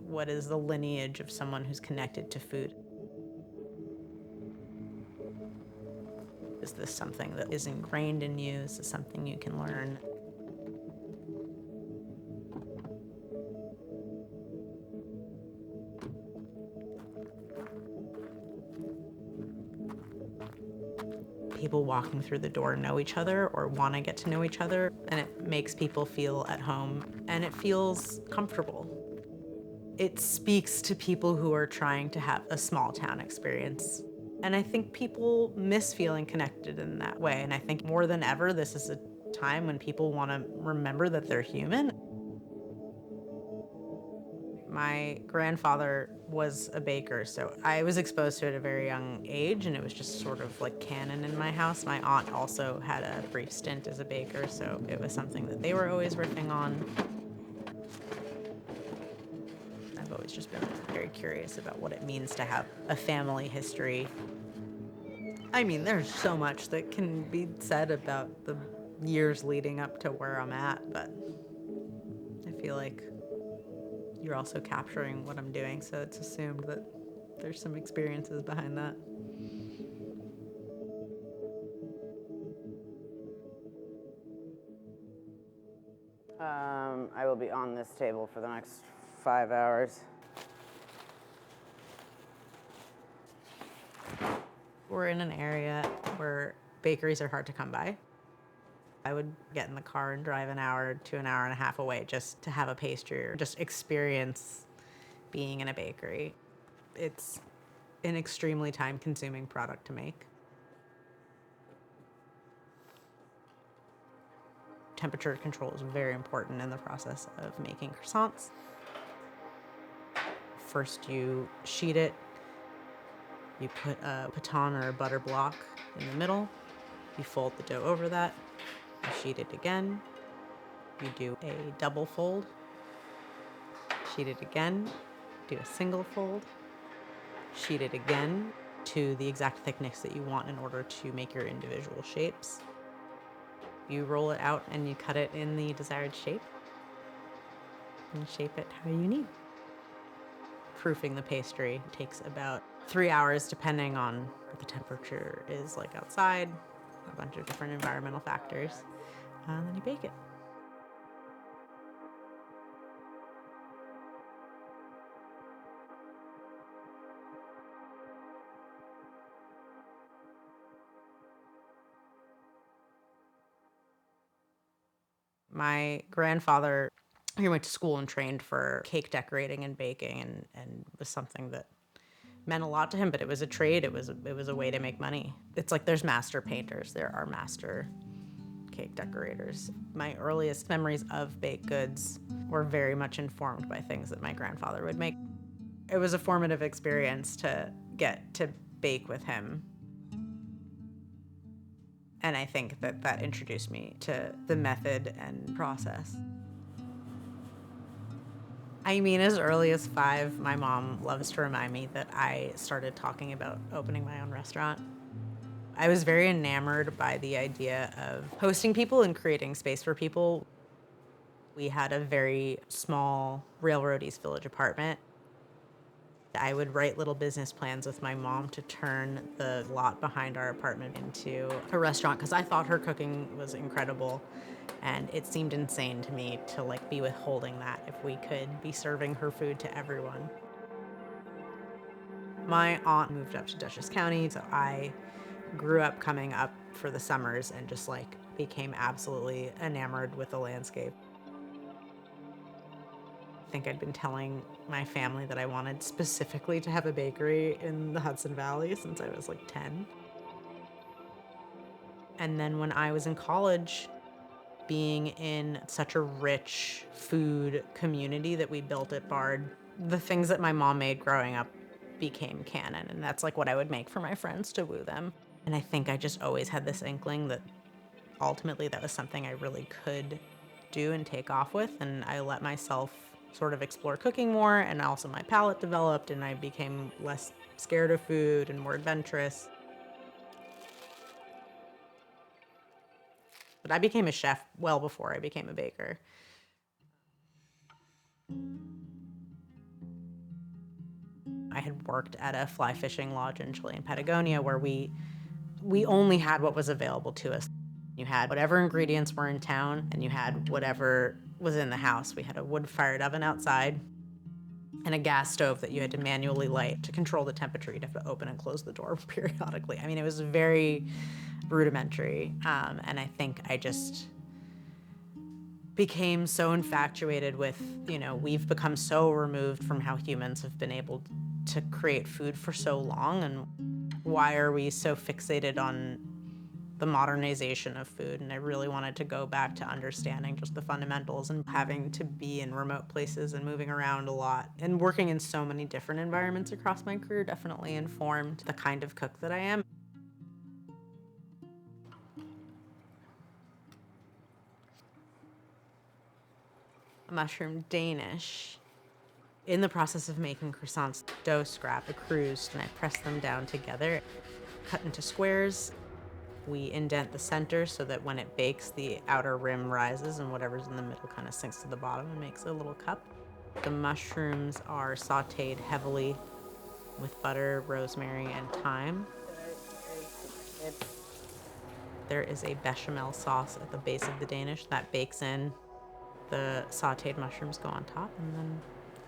what is the lineage of someone who's connected to food? Is this something that is ingrained in you? Is this something you can learn? People walking through the door know each other or want to get to know each other, and it makes people feel at home, and it feels comfortable. It speaks to people who are trying to have a small town experience. And I think people miss feeling connected in that way, and I think more than ever, this is a time when people want to remember that they're human. My grandfather was a baker, so I was exposed to it at a very young age, and it was just sort of like canon in my house. My aunt also had a brief stint as a baker, so it was something that they were always riffing on. I've always just been very curious about what it means to have a family history. I mean, there's so much that can be said about the years leading up to where I'm at, but I feel like you're also capturing what I'm doing, so it's assumed that there's some experiences behind that. I will be on this table for the next 5 hours. We're in an area where bakeries are hard to come by. I would get in the car and drive an hour to an hour and a half away just to have a pastry or just experience being in a bakery. It's an extremely time-consuming product to make. Temperature control is very important in the process of making croissants. First, you sheet it. You put a piton or a butter block in the middle. You fold the dough over that. You sheet it again. You do a double fold. Sheet it again. Do a single fold. Sheet it again to the exact thickness that you want in order to make your individual shapes. You roll it out and you cut it in the desired shape and shape it how you need. Proofing the pastry takes about 3 hours depending on what the temperature is like outside, a bunch of different environmental factors, and then you bake it. My grandfather, he went to school and trained for cake decorating and baking, and was something that meant a lot to him, but it was a trade. It was a way to make money. It's like there's master painters, there are master cake decorators. My earliest memories of baked goods were very much informed by things that my grandfather would make. It was a formative experience to get to bake with him. And I think that that introduced me to the method and process. I mean, as early as 5, my mom loves to remind me that I started talking about opening my own restaurant. I was very enamored by the idea of hosting people and creating space for people. We had a very small Railroad East Village apartment. I would write little business plans with my mom to turn the lot behind our apartment into a restaurant because I thought her cooking was incredible, and it seemed insane to me to be withholding that if we could be serving her food to everyone. My aunt moved up to Dutchess County, so I grew up coming up for the summers and just became absolutely enamored with the landscape. I think I'd been telling my family that I wanted specifically to have a bakery in the Hudson Valley since I was 10. And then when I was in college, being in such a rich food community that we built at Bard, the things that my mom made growing up became canon, and that's what I would make for my friends to woo them. And I think I just always had this inkling that ultimately that was something I really could do and take off with, and I let myself sort of explore cooking more, and also my palate developed and I became less scared of food and more adventurous. But I became a chef well before I became a baker. I had worked at a fly fishing lodge in Chile and Patagonia where we only had what was available to us. You had whatever ingredients were in town, and you had whatever was in the house. We had a wood-fired oven outside and a gas stove that you had to manually light to control the temperature. You'd have to open and close the door periodically. I mean, it was very rudimentary, and I think I just became so infatuated with, we've become so removed from how humans have been able to create food for so long, and why are we so fixated on the modernization of food? And I really wanted to go back to understanding just the fundamentals, and having to be in remote places and moving around a lot and working in so many different environments across my career definitely informed the kind of cook that I am. Mushroom Danish. In the process of making croissants, dough scrap accrues, and I press them down together, cut into squares. We indent the center so that when it bakes, the outer rim rises and whatever's in the middle kind of sinks to the bottom and makes a little cup. The mushrooms are sauteed heavily with butter, rosemary, and thyme. There is a bechamel sauce at the base of the Danish that bakes in. The sauteed mushrooms go on top, and then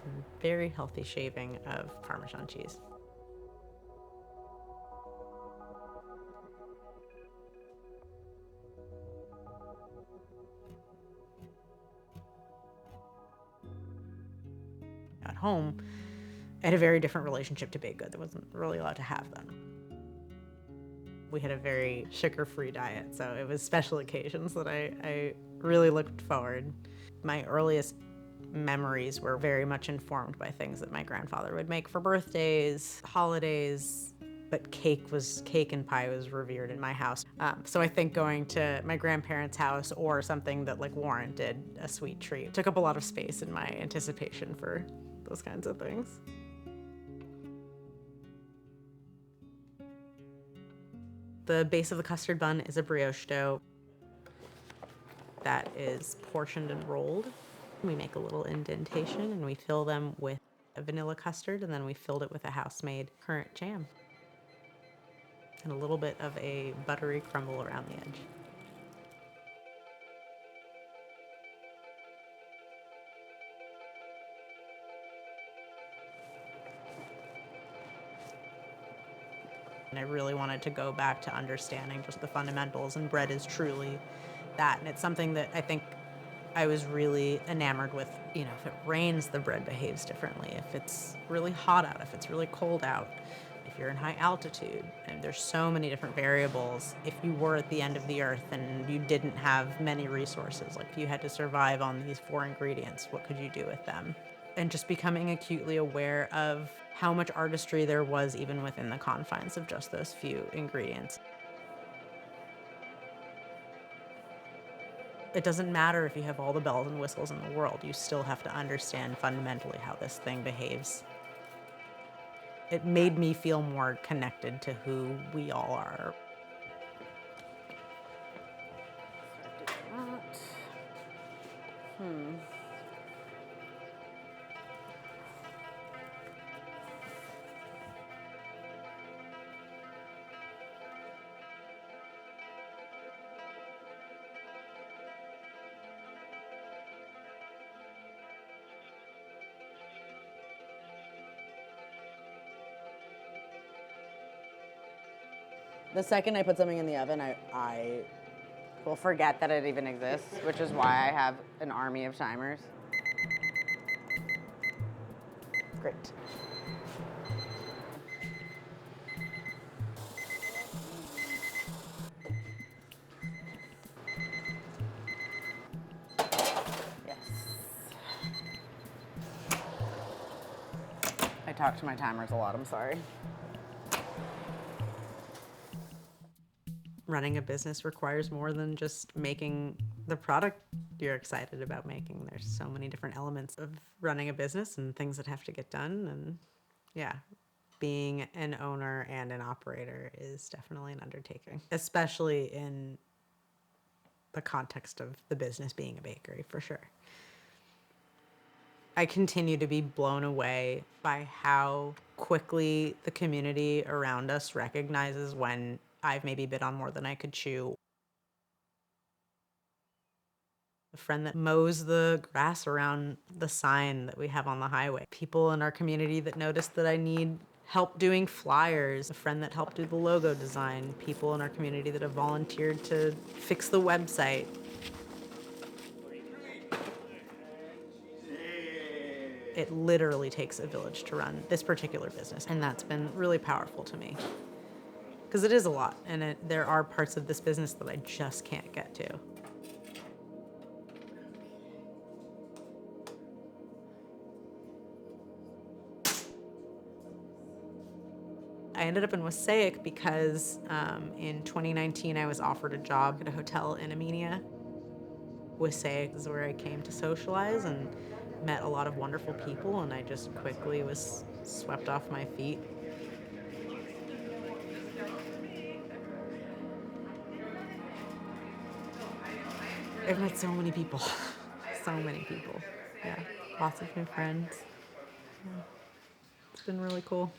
a very healthy shaving of Parmesan cheese. At home, I had a very different relationship to baked goods. I wasn't really allowed to have them. We had a very sugar-free diet, so it was special occasions that I really looked forward. My earliest memories were very much informed by things that my grandfather would make for birthdays, holidays, but cake and pie was revered in my house. So I think going to my grandparents' house or something that like warranted a sweet treat took up a lot of space in my anticipation for those kinds of things. The base of the custard bun is a brioche dough that is portioned and rolled. We make a little indentation and we fill them with a vanilla custard, and then we filled it with a house-made currant jam and a little bit of a buttery crumble around the edge. And I really wanted to go back to understanding just the fundamentals, and bread is truly that. And it's something that I think I was really enamored with. If it rains, the bread behaves differently. If it's really hot out, if it's really cold out, if you're in high altitude, and there's so many different variables. If you were at the end of the earth and you didn't have many resources, like if you had to survive on these 4 ingredients, what could you do with them? And just becoming acutely aware of how much artistry there was even within the confines of just those few ingredients. It doesn't matter if you have all the bells and whistles in the world, you still have to understand fundamentally how this thing behaves. It made me feel more connected to who we all are. The second I put something in the oven, I will forget that it even exists, which is why I have an army of timers. Great. Yes. I talk to my timers a lot, I'm sorry. Running a business requires more than just making the product you're excited about making. There's so many different elements of running a business and things that have to get done. And yeah, being an owner and an operator is definitely an undertaking, especially in the context of the business being a bakery, for sure. I continue to be blown away by how quickly the community around us recognizes when I've maybe bit on more than I could chew. A friend that mows the grass around the sign that we have on the highway. People in our community that notice that I need help doing flyers. A friend that helped do the logo design. People in our community that have volunteered to fix the website. It literally takes a village to run this particular business, and that's been really powerful to me. Because it is a lot, and there are parts of this business that I just can't get to. I ended up in Wassaic because in 2019 I was offered a job at a hotel in Armenia. Wassaic is where I came to socialize and met a lot of wonderful people, and I just quickly was swept off my feet. I've met so many people, so many people. Yeah, lots of new friends. Yeah. It's been really cool.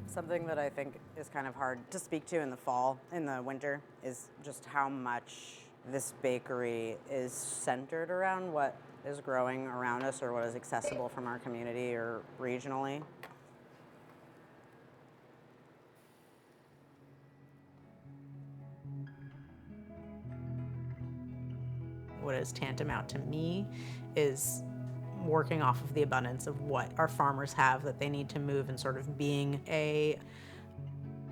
Something that I think is kind of hard to speak to in the fall, in the winter, is just how much this bakery is centered around what is growing around us or what is accessible from our community or regionally. What is tantamount to me is working off of the abundance of what our farmers have that they need to move, and sort of being a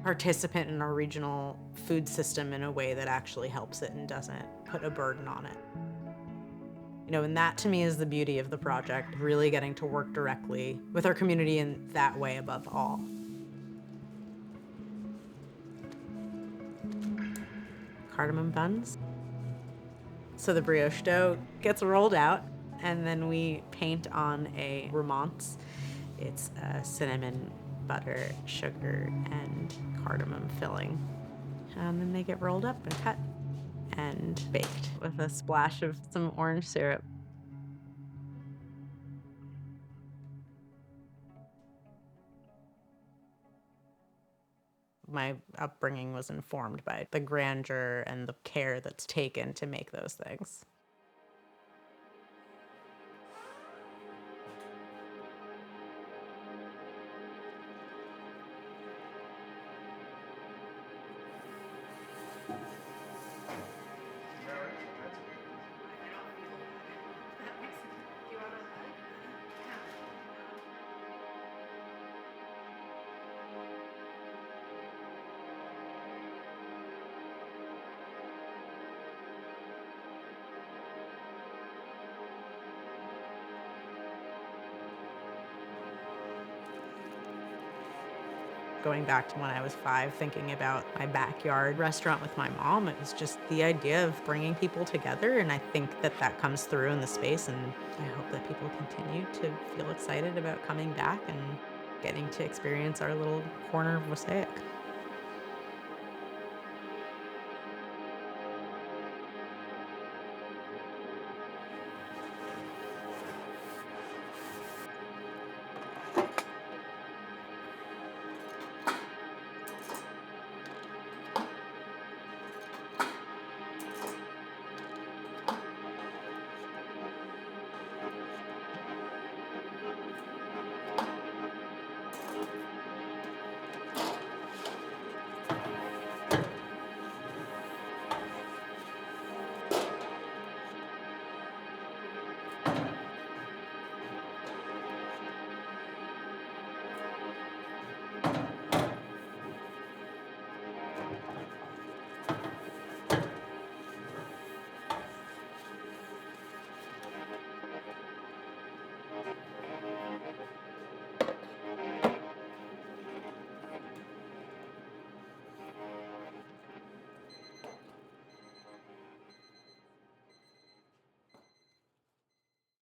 participant in our regional food system in a way that actually helps it and doesn't put a burden on it. You know, and that to me is the beauty of the project, really getting to work directly with our community in that way above all. Cardamom buns. So the brioche dough gets rolled out, and then we paint on a romance. It's cinnamon, butter, sugar, and cardamom filling. And then they get rolled up and cut and baked with a splash of some orange syrup. My upbringing was informed by the grandeur and the care that's taken to make those things. Going back to when I was 5, thinking about my backyard restaurant with my mom, it was just the idea of bringing people together, and I think that that comes through in the space, and I hope that people continue to feel excited about coming back and getting to experience our little corner of Wassaic.